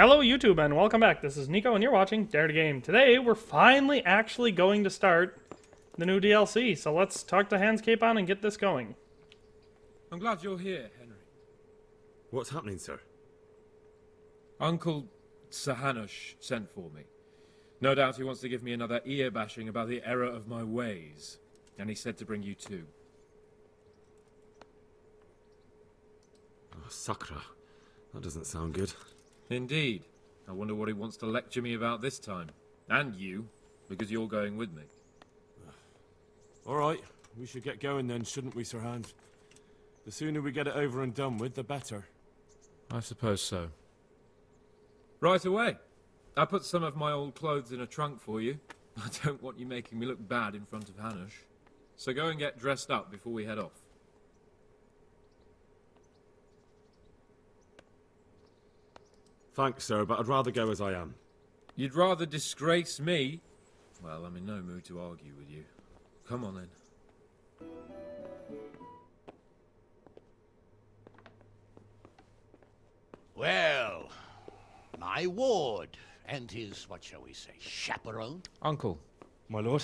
Hello YouTube and welcome back. This is Nico and you're watching Dare to Game. Today we're finally actually going to start the new DLC, so let's talk to Hans Capon and get this going. I'm glad you're here, Henry. What's happening, sir? Uncle Sahanush sent for me. No doubt he wants to give me another ear-bashing about the error of my ways. And he said to bring you too. Oh, Sakra. That doesn't sound good. Indeed. I wonder what he wants to lecture me about this time. And you, because you're going with me. All right, we should get going then, shouldn't we, Sir Hans? The sooner we get it over and done with, the better. I suppose so. Right away. I put some of my old clothes in a trunk for you. I don't want you making me look bad in front of Hanush. So go and get dressed up before we head off. Thanks, sir, but I'd rather go as I am. You'd rather disgrace me? Well, I'm in no mood to argue with you. Come on then. Well, my ward and his, what shall we say, chaperone. Uncle. My lord?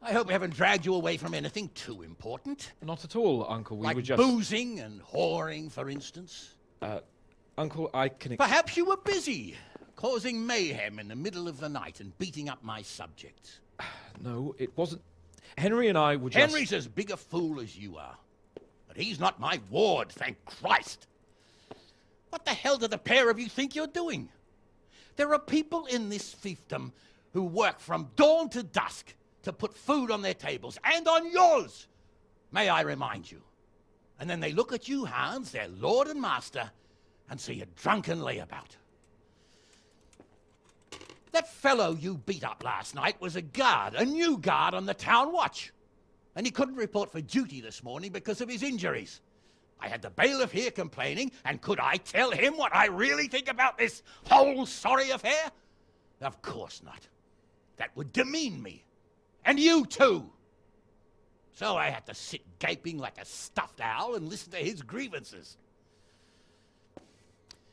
I hope we haven't dragged you away from anything too important. Not at all, Uncle. We like were just... boozing and whoring, for instance. Uncle, I can... Perhaps you were busy, causing mayhem in the middle of the night and beating up my subjects. No, it wasn't... Henry and I were just... Henry's as big a fool as you are. But he's not my ward, thank Christ. What the hell do the pair of you think you're doing? There are people in this fiefdom who work from dawn to dusk to put food on their tables, and on yours, may I remind you. And then they look at you, Hans, their lord and master, and see a drunken layabout. That fellow you beat up last night was a guard, a new guard on the town watch. And he couldn't report for duty this morning because of his injuries. I had the bailiff here complaining, and could I tell him what I really think about this whole sorry affair? Of course not. That would demean me. And you too. So I had to sit gaping like a stuffed owl and listen to his grievances.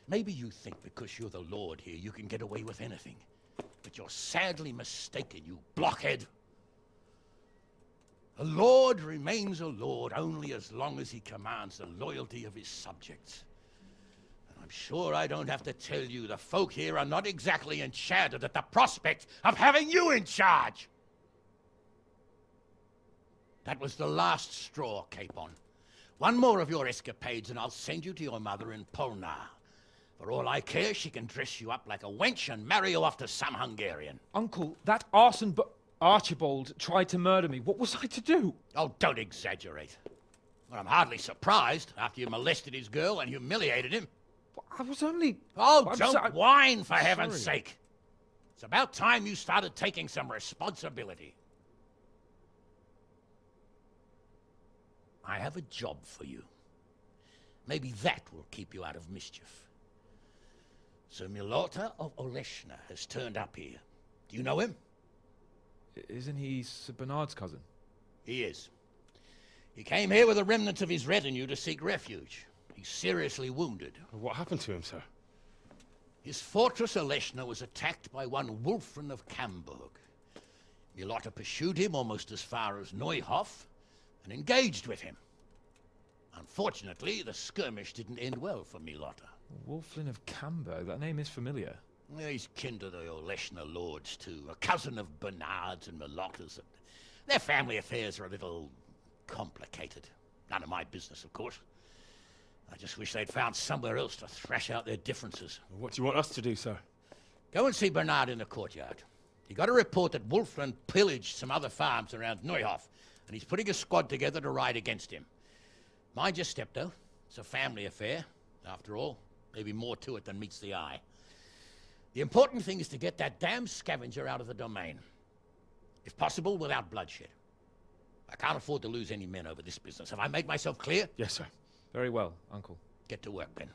Maybe you think because you're the lord here you can get away with anything. But you're sadly mistaken, you blockhead. A lord remains a lord only as long as he commands the loyalty of his subjects. And I'm sure I don't have to tell you the folk here are not exactly enchanted at the prospect of having you in charge. That was the last straw, Capon. One more of your escapades and I'll send you to your mother in Polnar. For all I care, she can dress you up like a wench and marry you off to some Hungarian. Uncle, that arson Archibald tried to murder me. What was I to do? Oh, don't exaggerate. Well, I'm hardly surprised after you molested his girl and humiliated him. I was only... Oh, don't whine, for heaven's sorry. sake. It's about time you started taking some responsibility. I have a job for you. Maybe that will keep you out of mischief. So Milota of Oleshna has turned up here. Do you know him? Isn't he Sir Bernard's cousin? He is. He came here with the remnants of his retinue to seek refuge. He's seriously wounded. What happened to him, sir? His fortress Oleshna was attacked by one Wulfrin of Camburg. Milota pursued him almost as far as Neuhof and engaged with him. Unfortunately, the skirmish didn't end well for Milota. Wulflin of Camburg. That name is familiar. He's kin to the Oleshna lords, too. A cousin of Bernard's and Milota's. Their family affairs are a little complicated. None of my business, of course. I just wish they'd found somewhere else to thrash out their differences. What do you want us to do, sir? Go and see Bernard in the courtyard. He got a report that Wulfrin pillaged some other farms around Neuhof, and he's putting a squad together to ride against him. Mind your step, though. It's a family affair, after all. Maybe more to it than meets the eye. The important thing is to get that damn scavenger out of the domain. If possible, without bloodshed. I can't afford to lose any men over this business. Have I made myself clear? Yes, sir. Very well, Uncle. Get to work, then.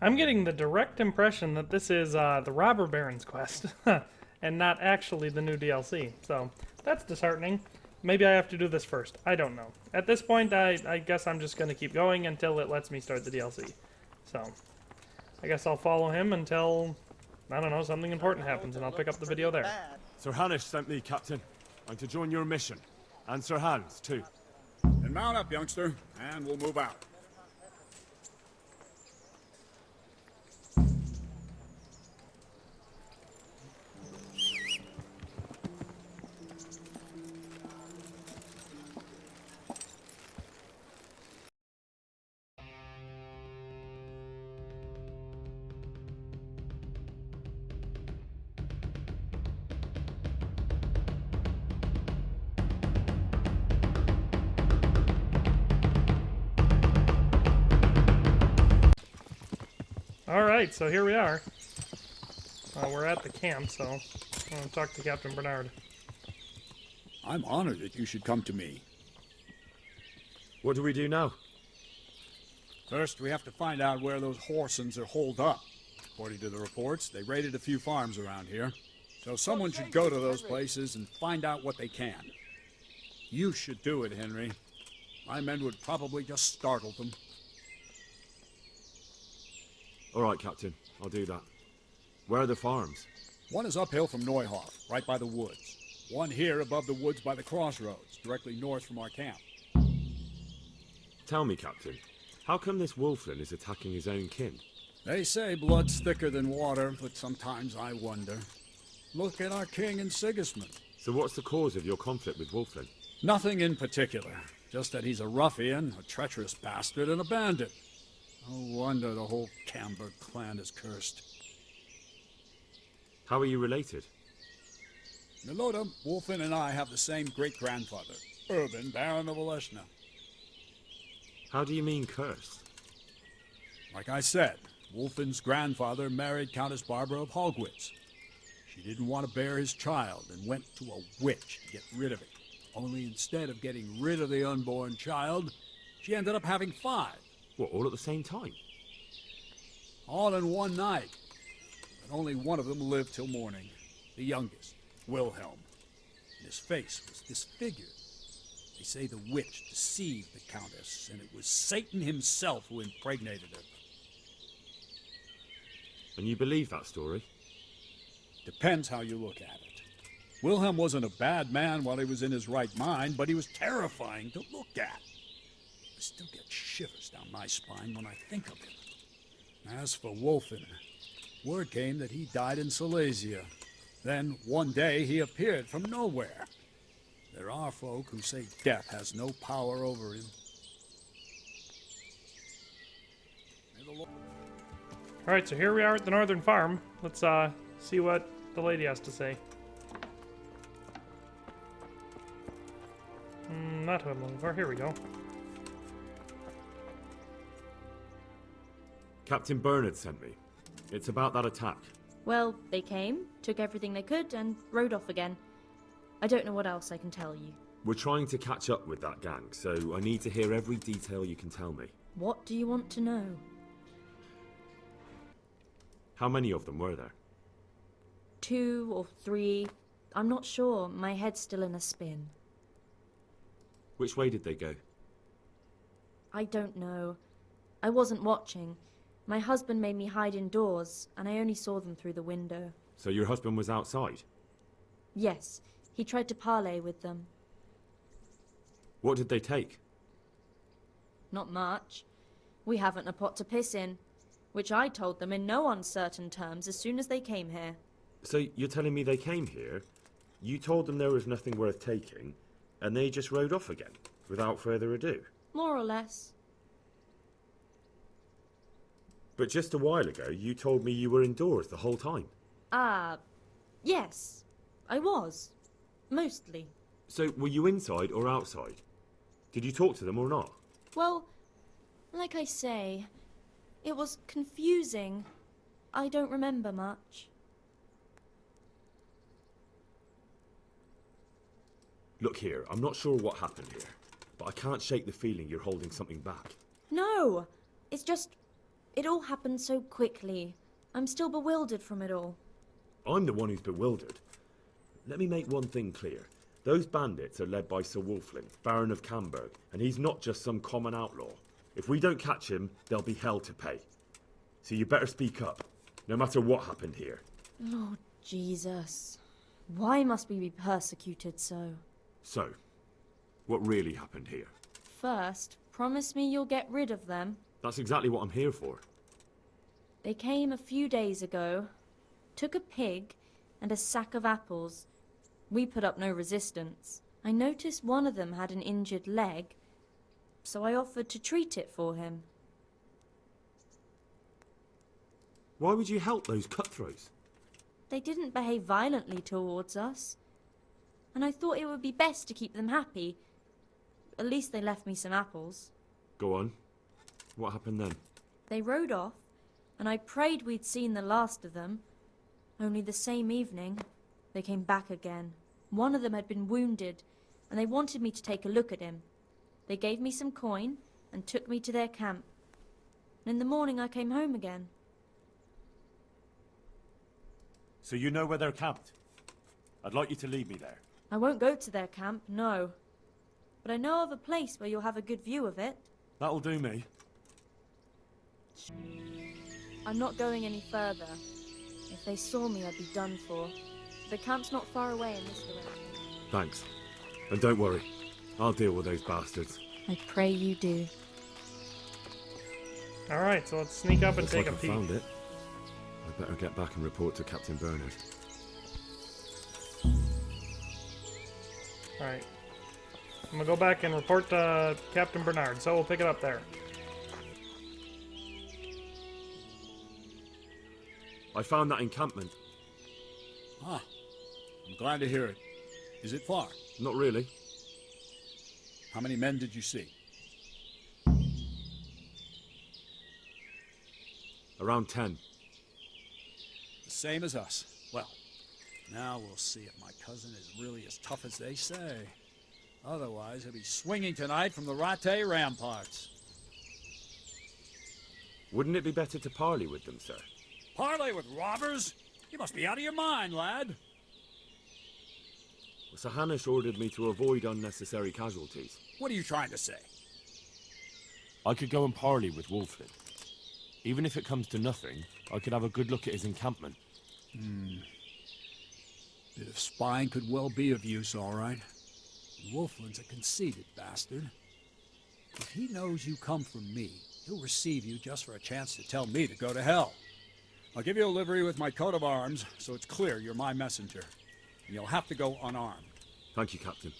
I'm getting the direct impression that this is the Robber Baron's quest, and not actually the new DLC. So That's disheartening. Maybe I have to do this first. I don't know. At this point, I guess I'm just going to keep going until it lets me start the DLC. So, I guess I'll follow him until, I don't know, something important happens, and I'll pick up the video there. Sir Hanish sent me, Captain. I'm to join your mission. And Sir Hans, too. Then mount up, youngster, and we'll move out. Alright, so here we are. We're at the camp, so I'm going to talk to Captain Bernard. I'm honored that you should come to me. What do we do now? First, we have to find out where those Horsons are holed up. According to the reports, they raided a few farms around here. So someone should go to those places and find out what they can. You should do it, Henry. My men would probably just startle them. All right, Captain. I'll do that. Where are the farms? One is uphill from Neuhoff, right by the woods. One here above the woods by the crossroads, directly north from our camp. Tell me, Captain, how come this Wolflin is attacking his own kin? They say blood's thicker than water, but sometimes I wonder. Look at our king and Sigismund. So what's the cause of your conflict with Wolflin? Nothing in particular. Just that he's a ruffian, a treacherous bastard, and a bandit. No wonder the whole Camber clan is cursed. How are you related? Milota, Wolfin, and I have the same great-grandfather, Urban, Baron of Oleshna. How do you mean cursed? Like I said, Wolfin's grandfather married Countess Barbara of Hogwitz. She didn't want to bear his child and went to a witch to get rid of it. Only instead of getting rid of the unborn child, she ended up having 5. What, all at the same time? All in one night. But only one of them lived till morning. The youngest, Wilhelm. And his face was disfigured. They say the witch deceived the Countess, and it was Satan himself who impregnated her. And you believe that story? Depends how you look at it. Wilhelm wasn't a bad man while he was in his right mind, but he was terrifying to look at. I still get shivers down my spine when I think of him. As for Wolfen, word came that he died in Silesia. Then, one day, he appeared from nowhere. There are folk who say death has no power over him. Alright, so here we are at the northern farm. Let's see what the lady has to say. Not who I'm looking for. Here we go. Captain Bernard sent me. It's about that attack. Well, they came, took everything they could, and rode off again. I don't know what else I can tell you. We're trying to catch up with that gang, so I need to hear every detail you can tell me. What do you want to know? How many of them were there? 2 or 3. I'm not sure. My head's still in a spin. Which way did they go? I don't know. I wasn't watching. My husband made me hide indoors, and I only saw them through the window. So your husband was outside? Yes, he tried to parley with them. What did they take? Not much. We haven't a pot to piss in, which I told them in no uncertain terms as soon as they came here. So you're telling me they came here, you told them there was nothing worth taking, and they just rode off again, without further ado? More or less. But just a while ago, you told me you were indoors the whole time. Yes. I was. Mostly. So were you inside or outside? Did you talk to them or not? Well, like I say, it was confusing. I don't remember much. Look here, I'm not sure what happened here, but I can't shake the feeling you're holding something back. No! It's just... it all happened so quickly. I'm still bewildered from it all. I'm the one who's bewildered. Let me make one thing clear. Those bandits are led by Sir Wolflin, Baron of Camberg, and he's not just some common outlaw. If we don't catch him, there'll be hell to pay. So you better speak up, no matter what happened here. Lord Jesus. Why must we be persecuted so? So, what really happened here? First, promise me you'll get rid of them. That's exactly what I'm here for. They came a few days ago, took a pig and a sack of apples. We put up no resistance. I noticed one of them had an injured leg, so I offered to treat it for him. Why would you help those cutthroats? They didn't behave violently towards us, and I thought it would be best to keep them happy. At least they left me some apples. Go on. What happened then? They rode off, and I prayed we'd seen the last of them. Only the same evening, they came back again. One of them had been wounded, and they wanted me to take a look at him. They gave me some coin and took me to their camp. And in the morning I came home again. So you know where they're camped? I'd like you to lead me there. I won't go to their camp, no. But I know of a place where you'll have a good view of it. That'll do me. I'm not going any further. If they saw me, I'd be done for. The camp's not far away in this direction. Thanks. And don't worry, I'll deal with those bastards. I pray you do. Alright, so let's sneak up and Looks take like a I peek. found it. I better get back and report to Captain Bernard. Alright. I'm gonna go back and report to Captain Bernard, so we'll pick it up there. I found that encampment. Ah, I'm glad to hear it. Is it far? Not really. How many men did you see? Around 10. The same as us. Well, now we'll see if my cousin is really as tough as they say. Otherwise, he'll be swinging tonight from the Rattay ramparts. Wouldn't it be better to parley with them, sir? Parley with robbers? You must be out of your mind, lad. Well, Sir Hanush ordered me to avoid unnecessary casualties. What are you trying to say? I could go and parley with Wolflin. Even if it comes to nothing, I could have a good look at his encampment. Bit of spying could well be of use, all right. Wolflin's a conceited bastard. If he knows you come from me, he'll receive you just for a chance to tell me to go to hell. I'll give you a livery with my coat of arms, so it's clear you're my messenger. And you'll have to go unarmed. Thank you, Captain.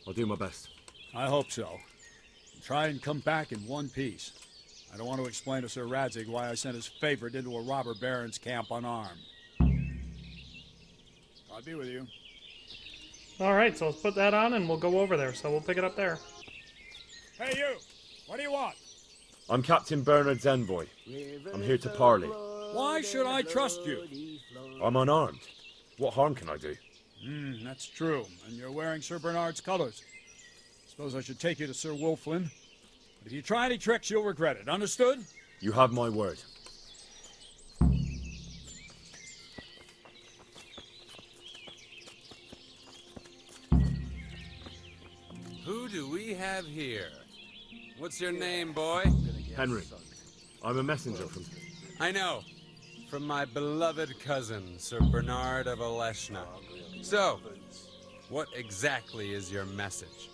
I'll do my best. I hope so. And try and come back in one piece. I don't want to explain to Sir Radzig why I sent his favorite into a robber baron's camp unarmed. I'll be with you. Alright, so let's put that on and we'll go over there, so we'll pick it up there. Hey, you! What do you want? I'm Captain Bernard's envoy. I'm here to parley. Why should I trust you? I'm unarmed. What harm can I do? That's true. And you're wearing Sir Bernard's colors. Suppose I should take you to Sir Wolflin. But if you try any tricks, you'll regret it. Understood? You have my word. Who do we have here? What's your name, boy? Henry. I'm a messenger from... I know. From my beloved cousin, Sir Bernard of Oleshna. So, what exactly is your message?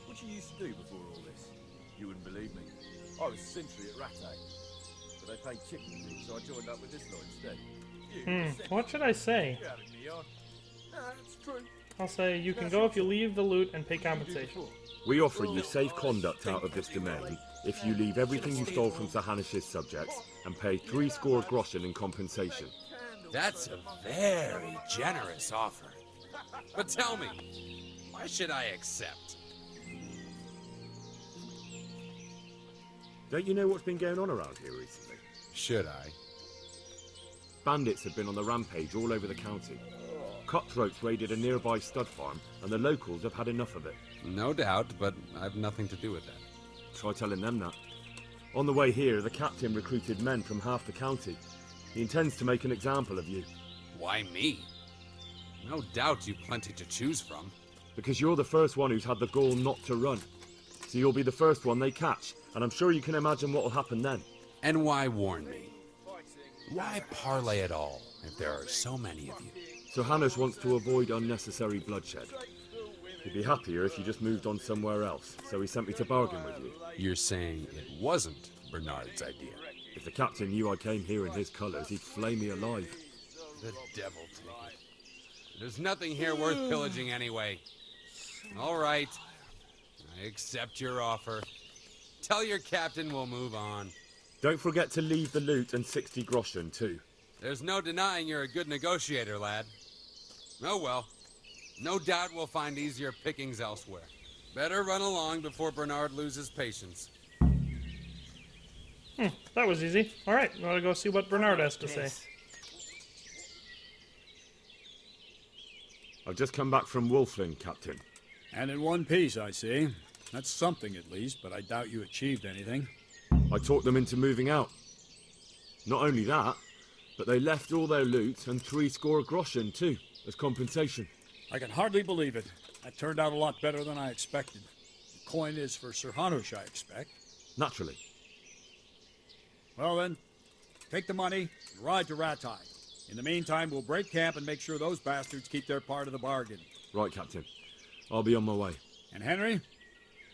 What you used to do before all this? You wouldn't believe me. I was sentry at Rattay. But they paid chicken fees, so I joined up with this lot instead. What should I say? That's true. I'll say, you can go if you leave the loot and pay compensation. We offer you safe conduct out of this domain if you leave everything you stole from Sir Hanish's subjects and pay 60 groschen in compensation. That's a very generous offer. But tell me, why should I accept? Don't you know what's been going on around here recently? Should I? Bandits have been on the rampage all over the county. Cutthroats raided a nearby stud farm, and the locals have had enough of it. No doubt, but I've nothing to do with that. Try telling them that. On the way here, the captain recruited men from half the county. He intends to make an example of you. Why me? No doubt you've plenty to choose from. Because you're the first one who's had the gall not to run. So you'll be the first one they catch, and I'm sure you can imagine what will happen then. And why warn me? Why parley at all, if there are so many of you? So Hanush wants to avoid unnecessary bloodshed. He'd be happier if you just moved on somewhere else, so he sent me to bargain with you. You're saying it wasn't Bernard's idea? If the captain knew I came here in his colours, he'd flay me alive. The devil take it. There's nothing here worth pillaging anyway. All right. I accept your offer. Tell your captain we'll move on. Don't forget to leave the loot and 60 groschen, too. There's no denying you're a good negotiator, lad. Oh well. No doubt we'll find easier pickings elsewhere. Better run along before Bernard loses patience. That was easy. Alright, I want to go see what Bernard has to say. I've just come back from Wolflin, Captain. And in one piece, I see. That's something at least, but I doubt you achieved anything. I talked them into moving out. Not only that, but they left all their loot and 60 groschen too, as compensation. I can hardly believe it. That turned out a lot better than I expected. The coin is for Sir Hanush, I expect. Naturally. Well then, take the money and ride to Ratai. In the meantime, we'll break camp and make sure those bastards keep their part of the bargain. Right, Captain. I'll be on my way. And Henry,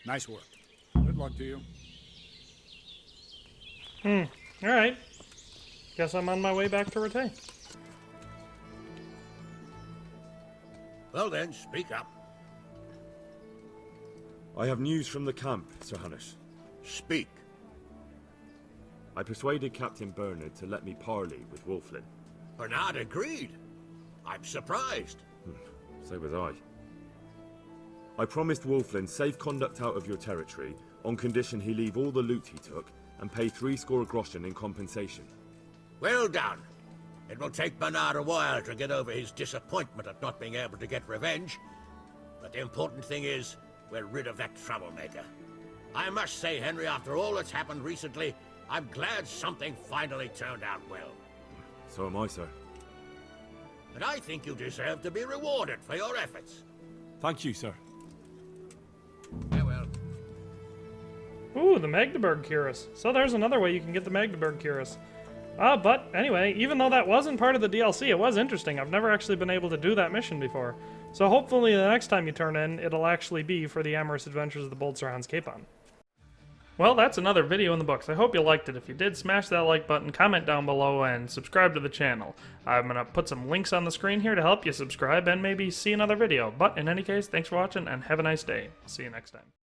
nice work. Good luck to you. Alright. Guess I'm on my way back to Rattay. Well then, speak up. I have news from the camp, Sir Hanush. Speak. I persuaded Captain Bernard to let me parley with Wolflin. Bernard agreed. I'm surprised. So was I. I promised Wolflin safe conduct out of your territory on condition he leave all the loot he took and pay 60 groschen in compensation. Well done. It will take Bernard a while to get over his disappointment at not being able to get revenge. But the important thing is, we're rid of that troublemaker. I must say, Henry, after all that's happened recently, I'm glad something finally turned out well. So am I, sir. And I think you deserve to be rewarded for your efforts. Thank you, sir. Farewell. Ooh, the Magdeburg Cuirass. So there's another way you can get the Magdeburg Cuirass. But anyway, even though that wasn't part of the DLC, it was interesting. I've never actually been able to do that mission before. So hopefully the next time you turn in, it'll actually be for the amorous adventures of the Bold Sir Hans Capon. Well, that's another video in the books. I hope you liked it. If you did, smash that like button, comment down below, and subscribe to the channel. I'm going to put some links on the screen here to help you subscribe and maybe see another video. But in any case, thanks for watching and have a nice day. I'll see you next time.